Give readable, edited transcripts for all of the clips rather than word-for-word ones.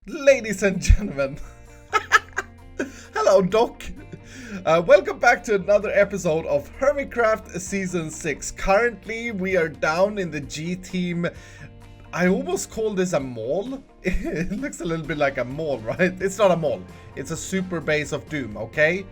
Ladies and gentlemen, hello Doc. Welcome back to another episode of Hermitcraft Season 6. Currently, we are down in the G team. I almost call this a mall. It looks a little bit like a mall, right? It's not a mall. It's a super base of doom, okay?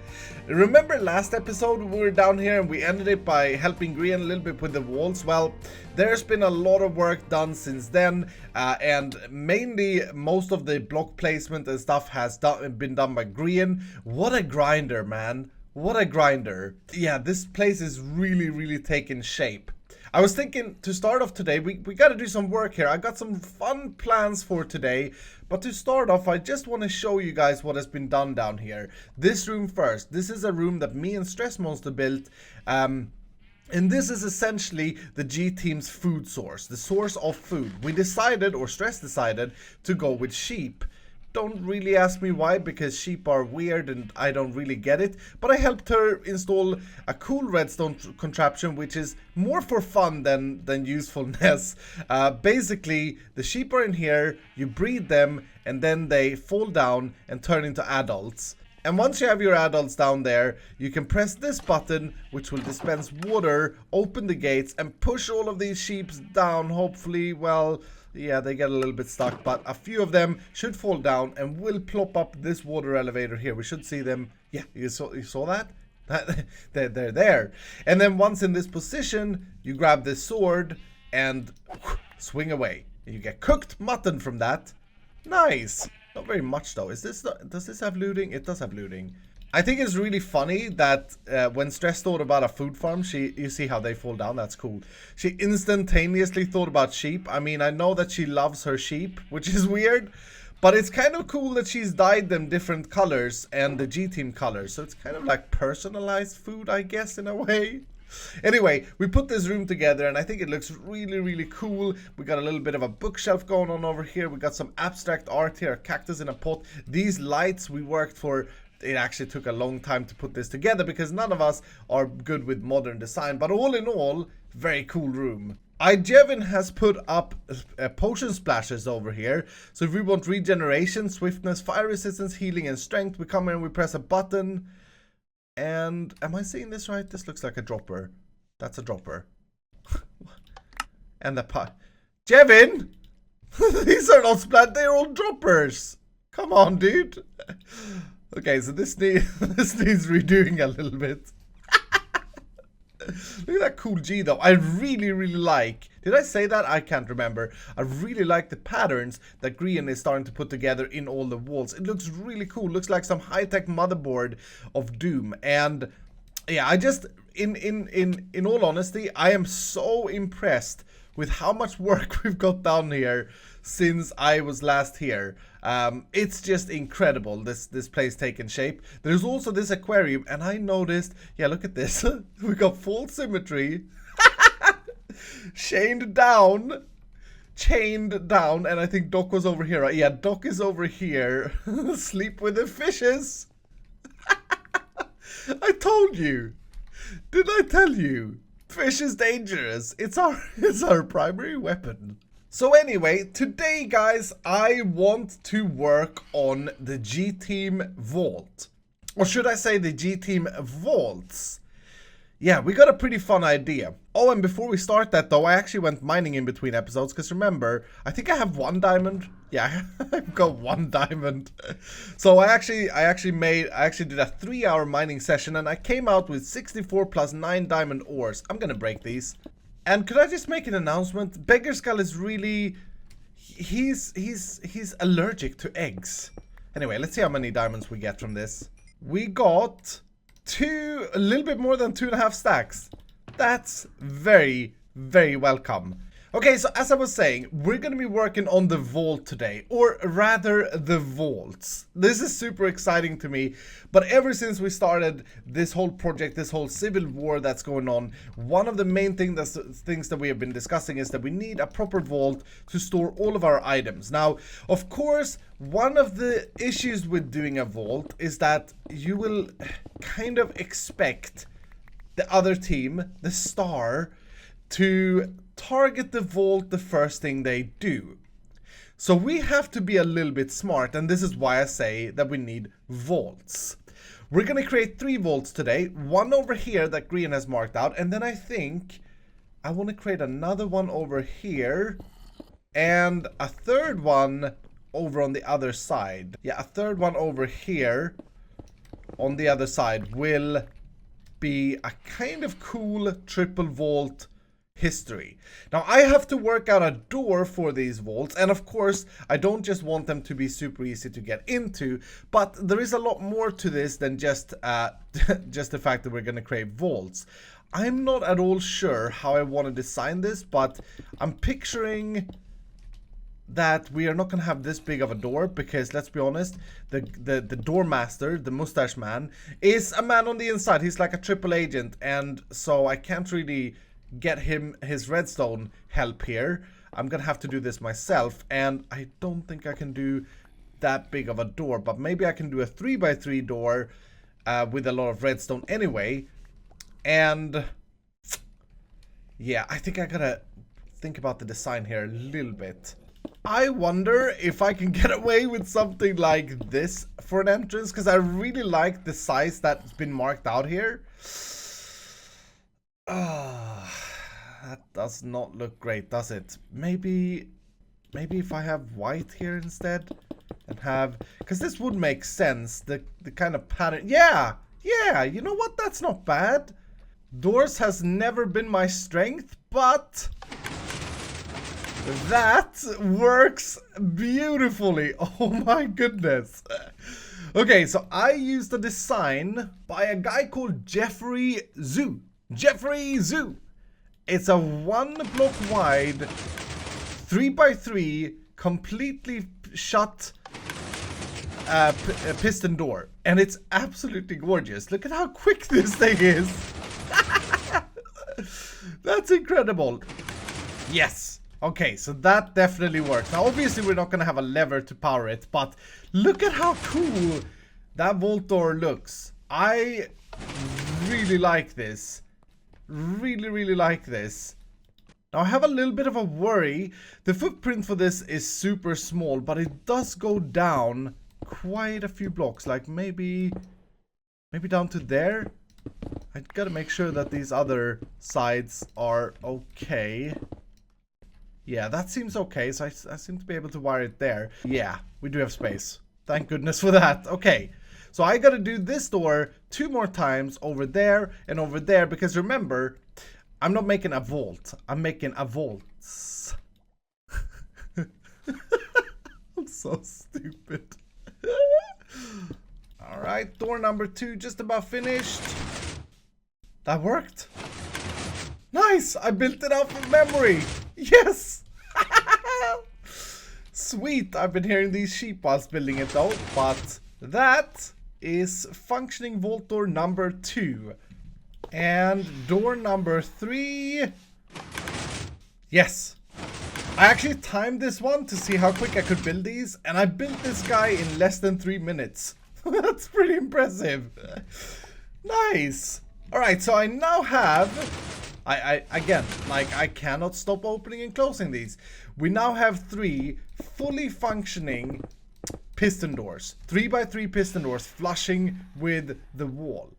Remember last episode we were down here and we ended it by helping Grian a little bit with the walls? Well, there's been a lot of work done since then, and mainly most of the block placement and stuff has been done by Grian. What a grinder, man. What a grinder. Yeah, this place is really taking shape. I was thinking to start off today, we got to do some work here. I got some fun plans for today, but to start off, I just want to show you guys what has been done down here. This room first. This is a room that me and Stress Monster built, and this is essentially the G team's food source, the source of food. We decided, or Stress decided, to go with sheep. Don't really ask me why, because sheep are weird and I don't really get it, but I helped her install a cool redstone contraption which is more for fun than usefulness. Basically, the sheep are in here, you breed them, and then they fall down and turn into adults. And once you have your adults down there, you can press this button, which will dispense water, open the gates, and push all of these sheep down. Hopefully, well, yeah, they get a little bit stuck, but a few of them should fall down and will plop up this water elevator here. We should see them. Yeah, you saw that? They're there. And then once in this position, you grab this sword and swing away. And you get cooked mutton from that. Nice. Not very much though. Does this have looting? It does have looting. I think it's really funny that when Stress thought about a food farm, you see how they fall down. That's cool. She instantaneously thought about sheep. I mean, I know that she loves her sheep, which is weird, but it's kind of cool that she's dyed them different colors and the G team colors. So it's kind of like personalized food, I guess, in a way. Anyway, we put this room together and I think it looks really cool. We got a little bit of a bookshelf going on over here. We got some abstract art here, a cactus in a pot. These lights we worked for. It actually took a long time to put this together because none of us are good with modern design, but all in all, very cool room. Jevin has put up potion splashes over here. So if we want regeneration, swiftness, fire resistance, healing, and strength, we come in and we press a button. And am I seeing this right? This looks like a dropper. That's a dropper. And the pot. Jevin! These are not splat, they're all droppers. Come on, dude. Okay, so this needs redoing a little bit. Look at that cool G though. I really like. Did I say that? I can't remember. I really like the patterns that Grian is starting to put together in all the walls. It looks really cool. Looks like some high-tech motherboard of doom. And yeah, I just in all honesty, I am so impressed with how much work we've got down here since I was last here. It's just incredible, this place taking shape. There's also this aquarium, and I noticed, yeah, look at this. We got full symmetry. Chained down, and I think Doc was over here, right? Yeah, Doc is over here. Sleep with the fishes. I told you. Did I tell you? Fish is dangerous. It's our primary weapon. So anyway, today guys, I want to work on the G team vault. Or should I say the G team vaults? Yeah, we got a pretty fun idea. Oh, and before we start that though, I actually went mining in between episodes, because remember, I think I have 1 diamond. Yeah, I've got 1 diamond. So I actually did a 3-hour mining session, and I came out with 64 plus 9 diamond ores. I'm gonna break these. And could I just make an announcement? Beggar Skull is really, he's allergic to eggs. Anyway, let's see how many diamonds we get from this. We got a little bit more than 2.5 stacks. That's very welcome. Okay, so as I was saying, we're gonna be working on the vault today, or rather the vaults. This is super exciting to me, but ever since we started this whole project, this whole civil war that's going on, one of the main things that we have been discussing is that we need a proper vault to store all of our items. Now, of course, one of the issues with doing a vault is that you will kind of expect the other team, the star, to target the vault the first thing they do. So we have to be a little bit smart, and this is why I say that we need vaults. We're gonna create 3 vaults today. One over here that Green has marked out, and then I think I want to create another one over here, and a third one over on the other side. Yeah, a third one over here on the other side will be a kind of cool triple vault history. Now I have to work out a door for these vaults, and of course I don't just want them to be super easy to get into, but there is a lot more to this than just just the fact that we're going to create vaults. I'm not at all sure how I want to design this, but I'm picturing that we are not going to have this big of a door, because let's be honest, the door master, the mustache man, is a man on the inside. He's like a triple agent, and so I can't really get him his redstone help here. I'm gonna have to do this myself, and I don't think I can do that big of a door, but maybe I can do a 3x3 door with a lot of redstone anyway. And yeah, I think I gotta think about the design here a little bit. I wonder if I can get away with something like this for an entrance, because I really like the size that's been marked out here. That does not look great, does it? Maybe if I have white here instead, and have, because this would make sense, the kind of pattern. Yeah, you know what? That's not bad. Doors has never been my strength, but that works beautifully. Oh my goodness. Okay, so I used a design by a guy called Jeffrey Zhu. It's a 1 block wide 3x3 completely shut piston door, and it's absolutely gorgeous. Look at how quick this thing is. That's incredible. Yes. Okay, so that definitely works. Now obviously we're not going to have a lever to power it, but look at how cool that vault door looks. I really like this. Really like this. Now I have a little bit of a worry. The footprint for this is super small, but it does go down quite a few blocks, like maybe down to there. I gotta make sure that these other sides are okay. Yeah, that seems okay, so I seem to be able to wire it there. Yeah, we do have space. Thank goodness for that. Okay. So I gotta do this door 2 more times over there and over there, because remember, I'm not making a vault. I'm making a vaults. I'm so stupid. Alright, door number 2 just about finished. That worked. Nice! I built it out from memory. Yes! Sweet! I've been hearing these sheep whilst building it though, but that is functioning vault door number 2. And door number 3. Yes. I actually timed this one to see how quick I could build these, and I built this guy in less than 3 minutes. That's pretty impressive. Nice. Alright, so I now have... again, like, I cannot stop opening and closing these. We now have 3 fully functioning piston doors, 3x3 piston doors flushing with the wall.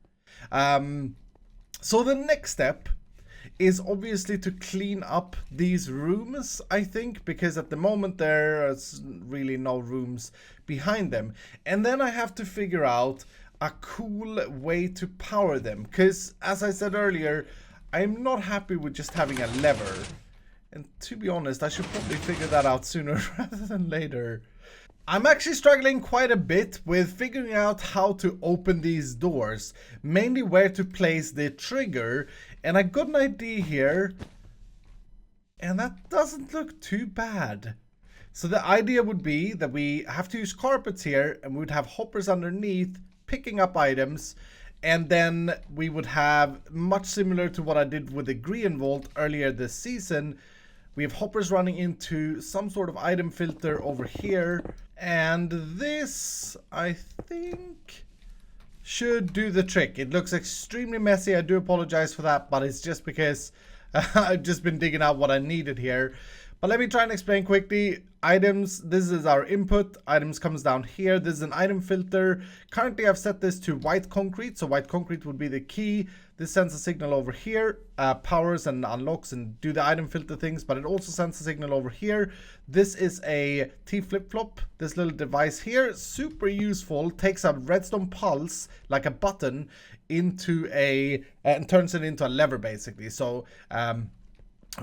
So the next step is obviously to clean up these rooms, I think, because at the moment there's really no rooms behind them. And then I have to figure out a cool way to power them, because as I said earlier, I'm not happy with just having a lever. And to be honest, I should probably figure that out sooner rather than later. I'm actually struggling quite a bit with figuring out how to open these doors, mainly where to place the trigger, and I got an idea here, and that doesn't look too bad. So the idea would be that we have to use carpets here, and we would have hoppers underneath picking up items, and then we would have, much similar to what I did with the green vault earlier this season, we have hoppers running into some sort of item filter over here. And this, I think, should do the trick. It looks extremely messy. I do apologize for that, but it's just because I've just been digging out what I needed here. But let me try and explain quickly. Items, this is our input. Items comes down here. This is an item filter. Currently I've set this to white concrete. So white concrete would be the key. This sends a signal over here, powers and unlocks and do the item filter things, but it also sends a signal over here. This is a T flip-flop, this little device here, super useful, takes a redstone pulse, like a button, into and turns it into a lever basically. So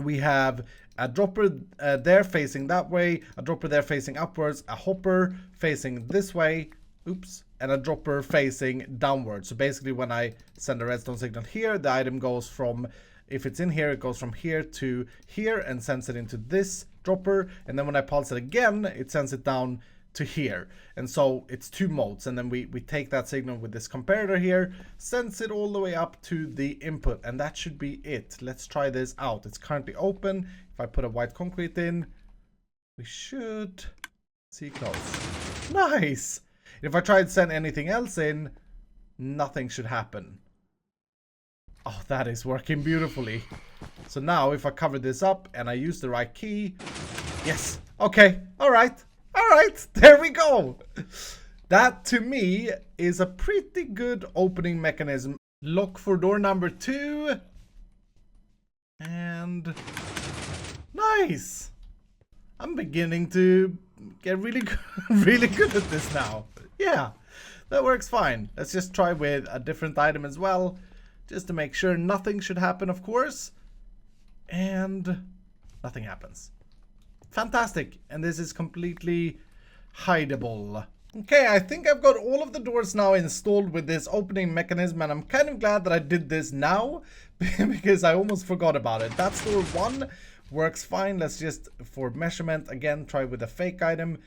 we have a dropper there facing that way, a dropper there facing upwards, a hopper facing this way, oops, and a dropper facing downwards. So basically when I send a redstone signal here, the item goes from, if it's in here, it goes from here to here and sends it into this dropper. And then when I pulse it again, it sends it down to here. And so it's two modes. And then we take that signal with this comparator here, sends it all the way up to the input. And that should be it. Let's try this out. It's currently open. If I put a white concrete in, we should see close. Nice. If I try to send anything else in, nothing should happen. Oh, that is working beautifully. So now if I cover this up and I use the right key, yes, okay, all right, there we go. That to me is a pretty good opening mechanism. Look for door number 2. And nice. I'm beginning to get really good at this now. Yeah, that works fine. Let's just try with a different item as well, just to make sure nothing should happen, of course. And nothing happens. Fantastic. And this is completely hideable. Okay, I think I've got all of the doors now installed with this opening mechanism, and I'm kind of glad that I did this now because I almost forgot about it. That's door 1. Works fine. Let's just, for measurement, again, try with a fake item.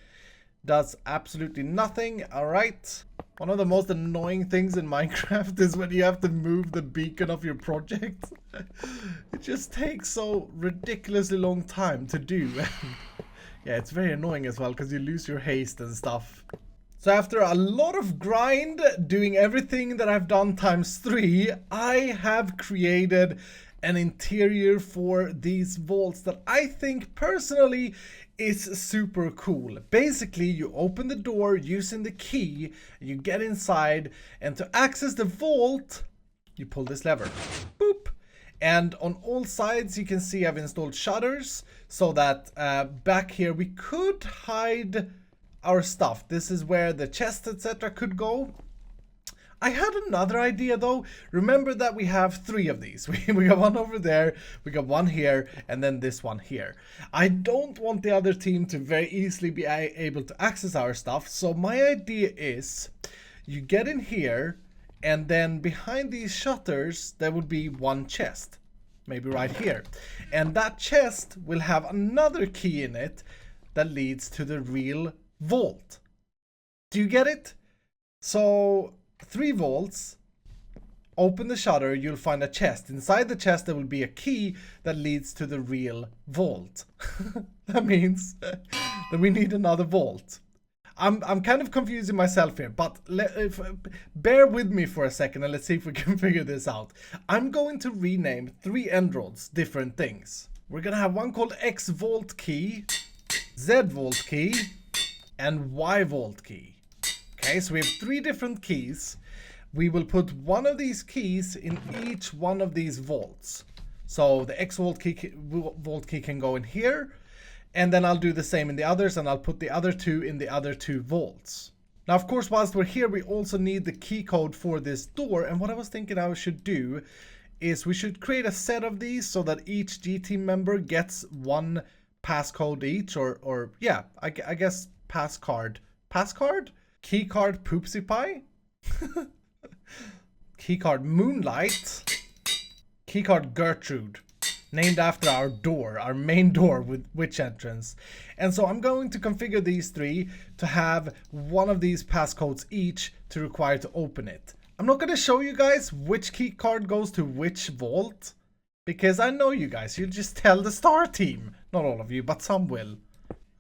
Does absolutely nothing. Alright. One of the most annoying things in Minecraft is when you have to move the beacon of your project. It just takes so ridiculously long time to do. Yeah, it's very annoying as well because you lose your haste and stuff. So after a lot of grind, doing everything that I've done times 3, I have created an interior for these vaults that I think personally is super cool. Basically, you open the door using the key, you get inside, and to access the vault, you pull this lever. Boop. And on all sides, you can see I've installed shutters so that back here we could hide our stuff. This is where the chest, etc. could go. I had another idea though. Remember that we have 3 of these. We got one over there, we got one here, and then this one here. I don't want the other team to very easily be able to access our stuff. So my idea is you get in here, and then behind these shutters there would be one chest. Maybe right here. And that chest will have another key in it that leads to the real vault. Do you get it? So 3 vaults, open the shutter, you'll find a chest. Inside the chest there will be a key that leads to the real vault. That means that we need another vault. I'm kind of confusing myself here, but bear with me for a second and let's see if we can figure this out. I'm going to rename 3 end rods different things. We're gonna have one called X vault key, Z vault key, and Y vault key. Okay, so we have 3 different keys. We will put one of these keys in each one of these vaults. So the X vault key can go in here, and then I'll do the same in the others, and I'll put the other 2 in the other 2 vaults. Now, of course, whilst we're here, we also need the key code for this door. And what I was thinking I should do is we should create a set of these so that each G team member gets one passcode each, or yeah, I guess passcard. Passcard? Keycard Poopsie Pie, Keycard Moonlight, Keycard Gertrude, named after our door, our main door with witch entrance. And so I'm going to configure these 3 to have one of these passcodes each to require to open it. I'm not going to show you guys which keycard goes to which vault, because I know you guys, you'll just tell the star team. Not all of you, but some will.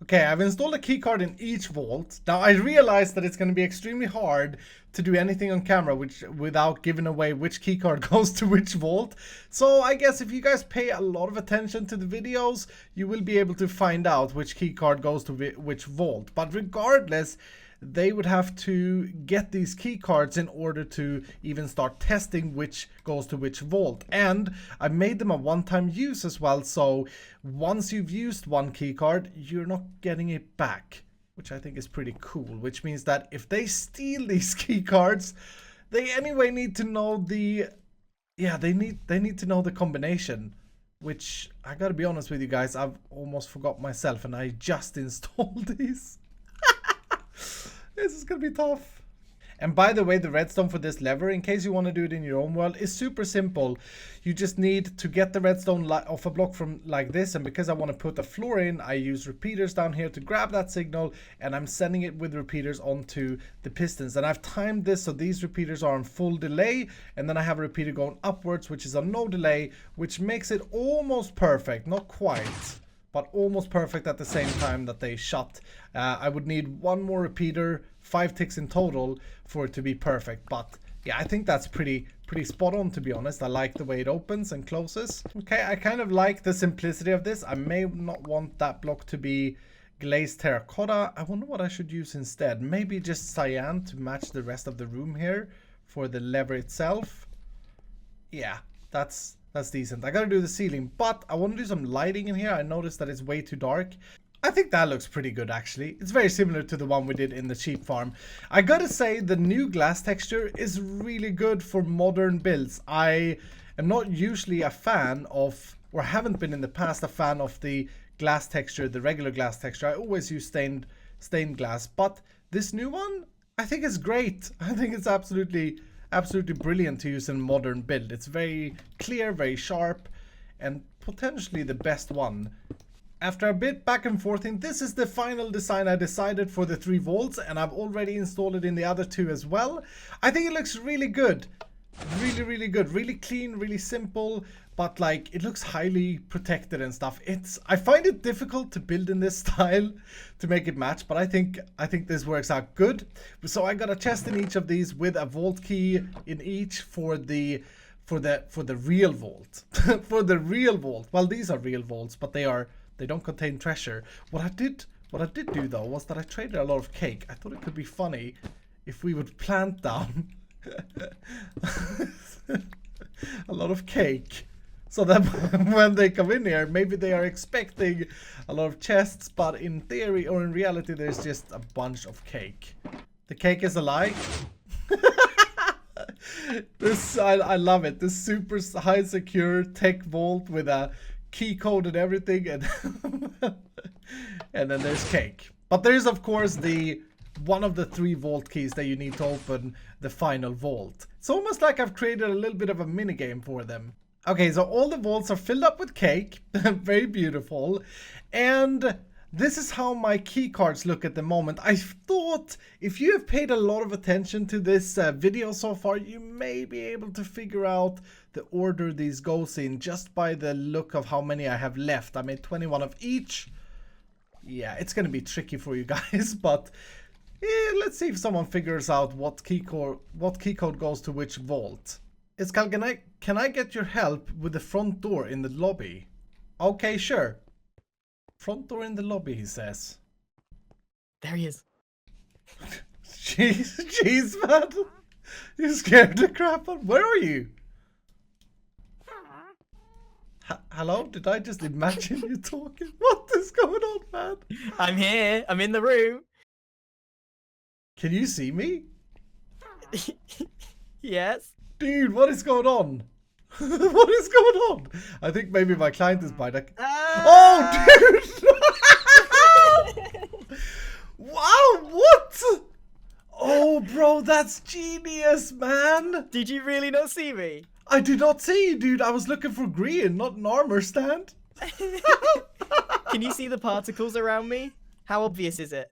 Okay, I've installed a keycard in each vault. Now I realize that it's going to be extremely hard to do anything on camera without giving away which keycard goes to which vault. So I guess if you guys pay a lot of attention to the videos, you will be able to find out which keycard goes to which vault. But regardless, they would have to get these key cards in order to even start testing which goes to which vault. And I made them a one-time use as well, so once you've used one key card, you're not getting it back, which I think is pretty cool. Which means that if they steal these key cards, they anyway need to know the they need to know the combination, which I gotta be honest with you guys, I've almost forgot myself and I just installed these. This is gonna be tough. And by the way, the redstone for this lever, in case you want to do it in your own world, is super simple. You just need to get the redstone off a block from like this, and because I want to put a floor in, I use repeaters down here to grab that signal, and I'm sending it with repeaters onto the pistons. And I've timed this so these repeaters are on full delay, and then I have a repeater going upwards, which is on no delay, which makes it almost perfect. Not quite, but almost perfect at the same time that they shut. I would need one more repeater, 5 ticks in total, for it to be perfect. But yeah, I think that's pretty spot on, to be honest. I like the way it opens and closes. Okay, I kind of like the simplicity of this. I may not want that block to be glazed terracotta. I wonder what I should use instead. Maybe just cyan to match the rest of the room here for the lever itself. Yeah, that's decent. I gotta do the ceiling, but I want to do some lighting in here. I noticed that it's way too dark. I think that looks pretty good, actually. It's very similar to the one we did in the sheep farm. I gotta say, the new glass texture is really good for modern builds. I am not usually a fan of, or haven't been in the past, a fan of the glass texture, the regular glass texture. I always use stained glass, but this new one, I think is great. I think it's absolutely brilliant to use in modern build. It's very clear, very sharp, and potentially the best one. After a bit back and forthing, this is the final design I decided for the 3 vaults, and I've already installed it in the other 2 as well. I think it looks really good. Really good. Really clean, really simple, but like it looks highly protected and stuff. I find it difficult to build in this style to make it match, but I think this works out good. So I got a chest in each of these with a vault key in each for the real vault. For the real vault. Well, these are real vaults, but they don't contain treasure. What I did do though was that I traded a lot of cake. I thought it could be funny if we would plant down a lot of cake, so that when they come in here, maybe they are expecting a lot of chests, but in theory or in reality there's just a bunch of cake. The cake is a lie. I love it. This super high secure tech vault with a key code and everything, and and then there's cake. But there's of course one of the 3 vault keys that you need to open the final vault. It's almost like I've created a little bit of a mini game for them. Okay, so all the vaults are filled up with cake. Very beautiful. And this is how my key cards look at the moment. I thought if you have paid a lot of attention to this video so far, you may be able to figure out the order these goes in just by the look of how many I have left. I made 21 of each. Yeah, it's gonna be tricky for you guys, but let's see if someone figures out what key code goes to which vault. Iskal, can I get your help with the front door in the lobby? Okay, sure. Front door in the lobby, he says. There he is. Jeez, man. You scared the crap out. Where are you? Hello? Did I just imagine you talking? What is going on, man? I'm here. I'm in the room. Can you see me? Yes. Dude, what is going on? What is going on? I think maybe my client is by that. Oh, dude! Wow, what? Oh, bro, that's genius, man. Did you really not see me? I did not see you, dude. I was looking for green, not an armor stand. Can you see the particles around me? How obvious is it?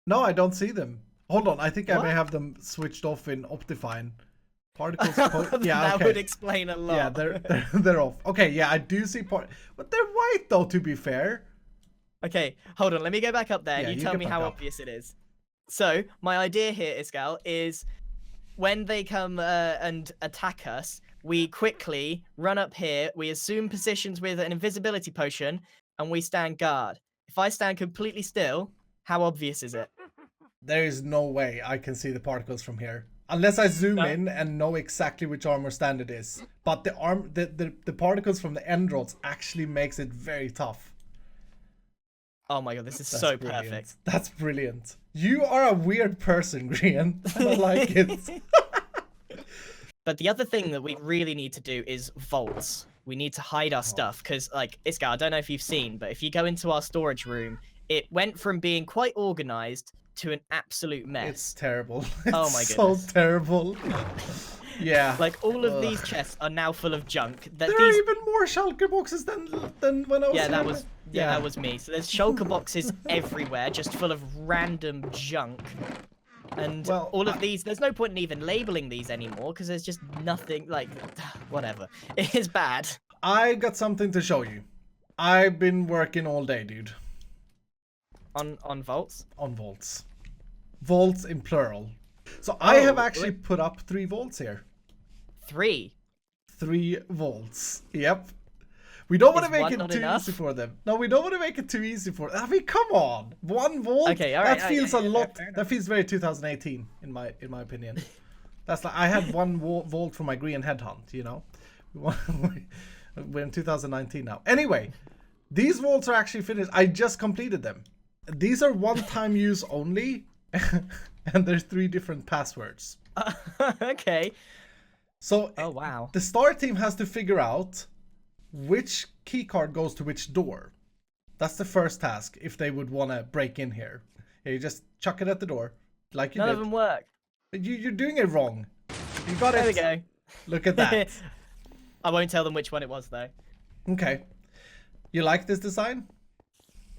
No, I don't see them. Hold on, I think I may have them switched off in Optifine. Particles. Yeah, that okay. would explain a lot. Yeah, they're off. Okay, yeah, I do see but they're white though. To be fair, Okay, hold on. Let me go back up there Yeah, and you you tell get me back how up. obvious it is. So, my idea here, Iscal, is when they come and attack us, we quickly run up here, we assume positions with an invisibility potion, and we stand guard. If I stand completely still, how obvious is it? There is no way I can see the particles from here. Unless I zoom No? in and know exactly which armor stand it is. But the particles from the end rods actually makes it very tough. Oh my god, this is That's so brilliant. perfect. That's brilliant. You are a weird person, Grian. And I like it. But the other thing that we really need to do is vaults. We need to hide our stuff because, like, Iska, I don't know if you've seen, but if you go into our storage room, it went from being quite organized to an absolute mess. It's terrible. It's Oh my so goodness. terrible. Yeah. Like, all of these chests are now full of junk. There are even more shulker boxes than when I was Yeah, that here. was that was me. So there's shulker boxes everywhere, just full of random junk. And Well, all of these, there's no point in even labeling these anymore because there's just nothing, like, whatever. It is bad. I got something to show you. I've been working all day, dude. On vaults? On vaults. Vaults in plural. So I have actually put up 3 vaults here. 3? 3 vaults. Yep. We don't want to Is make one it not too enough? easy for them. No, we don't want to make it too easy for them. I mean, come on. 1 vault? Okay, all right. That feels a lot. Fair enough. That feels very 2018 in my opinion. That's like I had 1 vault for my green headhunt, you know. We're in 2019 now. Anyway, these vaults are actually finished. I just completed them. These are one-time use only, and there's 3 different passwords. Okay. So, Oh, wow. the star team has to figure out which keycard goes to which door. That's the first task if they would want to break in here. Yeah, you just chuck it at the door, like you None did. of them work. You're doing it wrong. You got it. There we go. Look at that. I won't tell them which one it was, though. Okay. You like this design?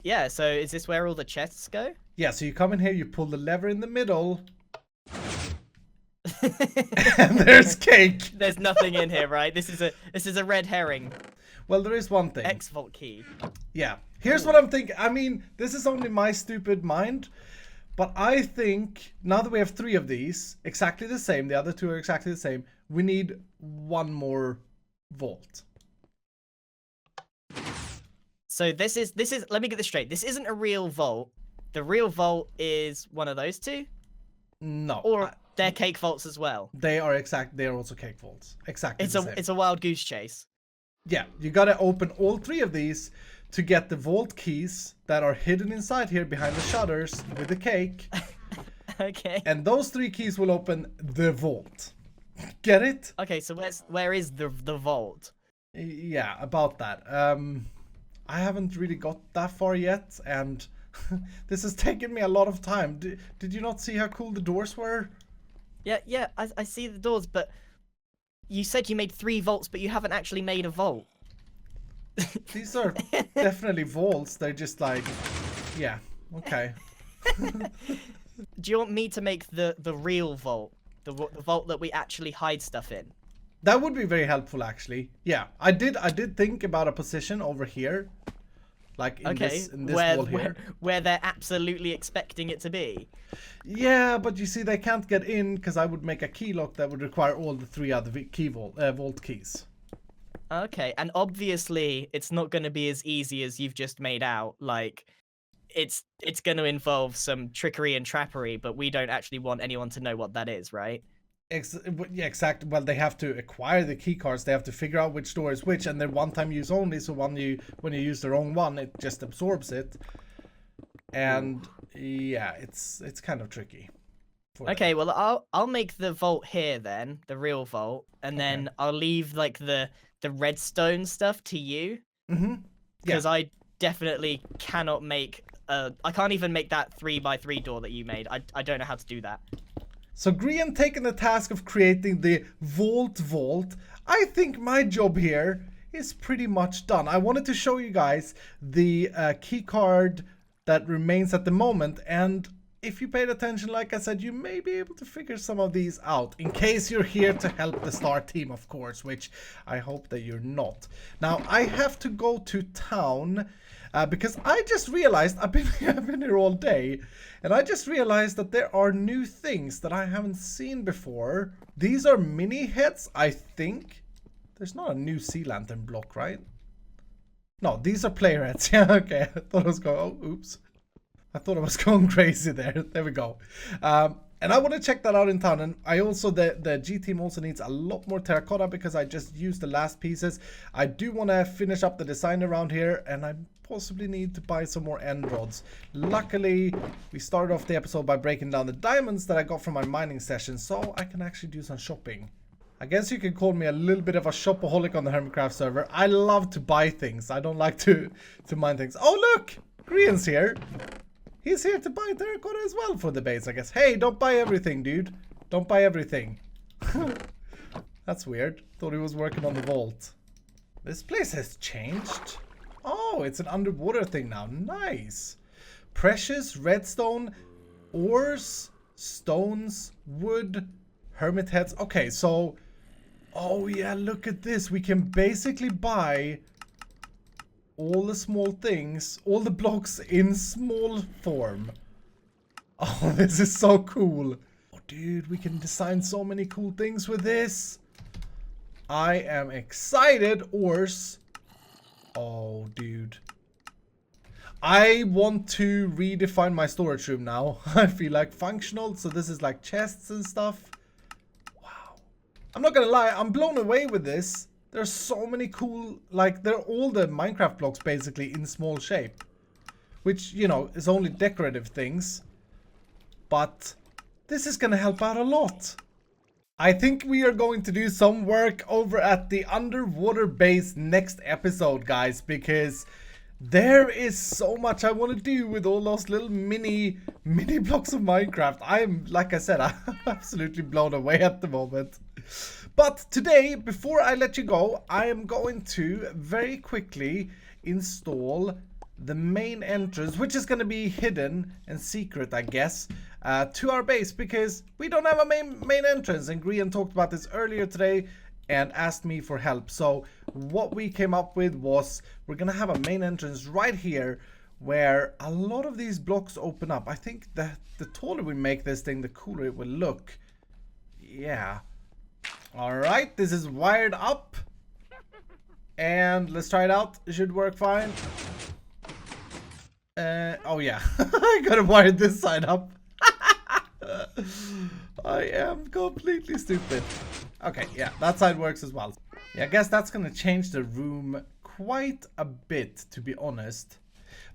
Yeah, so is this where all the chests go? Yeah, so you come in here, you pull the lever in the middle, and there's cake. There's nothing in here, right? This is a red herring. Well, there is one thing. X vault key. Yeah. Here's what I'm thinking. I mean, this is only my stupid mind, but I think now that we have 3 of these, exactly the same, the other 2 are exactly the same, we need 1 more vault. So this is let me get this straight. This isn't a real vault. The real vault is one of those 2? No. Or they're cake vaults as well. They are also cake vaults. Exactly the same. It's a wild goose chase. Yeah, you gotta open all 3 of these to get the vault keys that are hidden inside here behind the shutters with the cake. Okay. And those 3 keys will open the vault. Get it? Okay, so where is the vault? Yeah, about that. I haven't really got that far yet, and this has taken me a lot of time. Did you not see how cool the doors were? Yeah, I see the doors, but you said you made 3 vaults, but you haven't actually made a vault. These are definitely vaults. They're just like, yeah, okay. Do you want me to make the real vault? The vault that we actually hide stuff in? That would be very helpful, actually. Yeah, I did think about a position over here, like in this wall here, where they're absolutely expecting it to be. Yeah, but you see, they can't get in because I would make a key lock that would require all the 3 other vault keys. Okay, and obviously it's not going to be as easy as you've just made out. Like, it's going to involve some trickery and trappery, but we don't actually want anyone to know what that is, right? Yeah, exactly. Well, they have to acquire the key cards. They have to figure out which door is which, and they're one-time use only. So when you use the wrong one, it just absorbs it. And yeah, it's kind of tricky. Okay, well I'll make the vault here then, the real vault, and then I'll leave like the redstone stuff to you. Mm-hmm. Because I definitely cannot make I can't even make that 3x3 door that you made. I don't know how to do that. So Grian taking the task of creating the vault. I think my job here is pretty much done. I wanted to show you guys the key card that remains at the moment, and if you paid attention, like I said, you may be able to figure some of these out, in case you're here to help the star team, of course, which I hope that you're not. Now, I have to go to town because I just realized, I've been here all day, and I just realized that there are new things that I haven't seen before. These are mini heads, I think. There's not a new sea lantern block, right? No, these are player heads. Yeah, okay. I thought I was going, oh, oops. I thought I was going crazy there. There we go. And I want to check that out in town. And I also, the G team also needs a lot more terracotta because I just used the last pieces. I do want to finish up the design around here, and I possibly need to buy some more end rods. Luckily, we started off the episode by breaking down the diamonds that I got from my mining session, so I can actually do some shopping. I guess you could call me a little bit of a shopaholic on the Hermitcraft server. I love to buy things. I don't like to mine things. Oh, look! Grian's here. He's here to buy terracotta as well for the base, I guess. Hey, don't buy everything, dude. Don't buy everything. That's weird. Thought he was working on the vault. This place has changed. Oh, it's an underwater thing now. Nice. Precious, redstone, ores, stones, wood, hermit heads. Okay, so... Oh, yeah, look at this. We can basically buy... all the small things, all the blocks in small form. Oh, this is so cool. Oh, dude, we can design so many cool things with this. I am excited. Ores. Oh, dude. I want to redefine my storage room now. I feel like functional. So this is like chests and stuff. Wow. I'm not gonna lie. I'm blown away with this. There's so many cool, like, they're all the Minecraft blocks basically in small shape. Which, you know, is only decorative things. But this is gonna help out a lot. I think we are going to do some work over at the underwater base next episode, guys. Because there is so much I want to do with all those little mini blocks of Minecraft. I'm, like I said, I'm absolutely blown away at the moment. But today, before I let you go, I am going to very quickly install the main entrance, which is going to be hidden and secret, I guess, to our base, because we don't have a main entrance. And Grian talked about this earlier today and asked me for help. So what we came up with was we're going to have a main entrance right here where a lot of these blocks open up. I think that the taller we make this thing, the cooler it will look. Yeah. Alright, this is wired up. And let's try it out. It should work fine. Oh yeah. I gotta wire this side up. I am completely stupid. Okay, yeah, that side works as well. Yeah, I guess that's gonna change the room quite a bit, to be honest.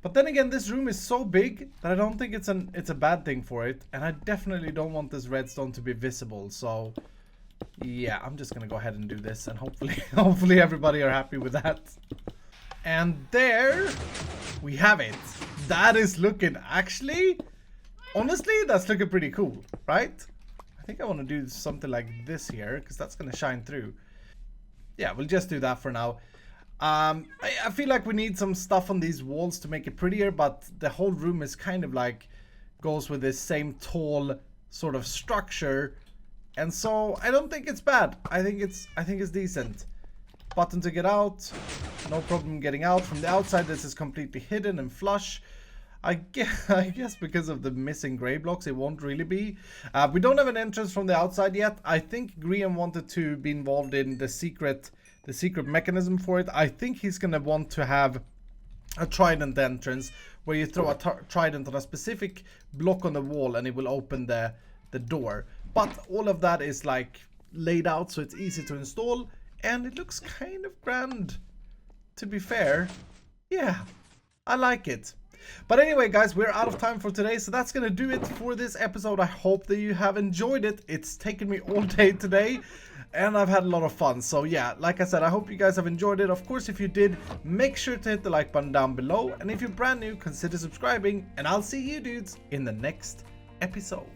But then again, this room is so big that I don't think it's a bad thing for it. And I definitely don't want this redstone to be visible, so... yeah, I'm just gonna go ahead and do this, and hopefully everybody are happy with that. And there we have it. That is looking, actually, honestly, that's looking pretty cool, right? I think I want to do something like this here, because that's gonna shine through. Yeah, we'll just do that for now. I feel like we need some stuff on these walls to make it prettier, but the whole room is kind of like goes with this same tall sort of structure. And so I don't think it's bad. I think it's decent. Button to get out. No problem getting out. From the outside, this is completely hidden and flush. I guess because of the missing gray blocks, it won't really be. We don't have an entrance from the outside yet. I think Grian wanted to be involved in the secret mechanism for it. I think he's gonna want to have a trident entrance where you throw a trident on a specific block on the wall and it will open the door. But all of that is like laid out so it's easy to install, and it looks kind of grand, to be fair. Yeah, I like it. But anyway, guys, we're out of time for today, so that's gonna do it for this episode. I hope that you have enjoyed it. It's taken me all day today, and I've had a lot of fun. So yeah, like I said, I hope you guys have enjoyed it. Of course, if you did, make sure to hit the like button down below, and if you're brand new, consider subscribing, and I'll see you dudes in the next episode.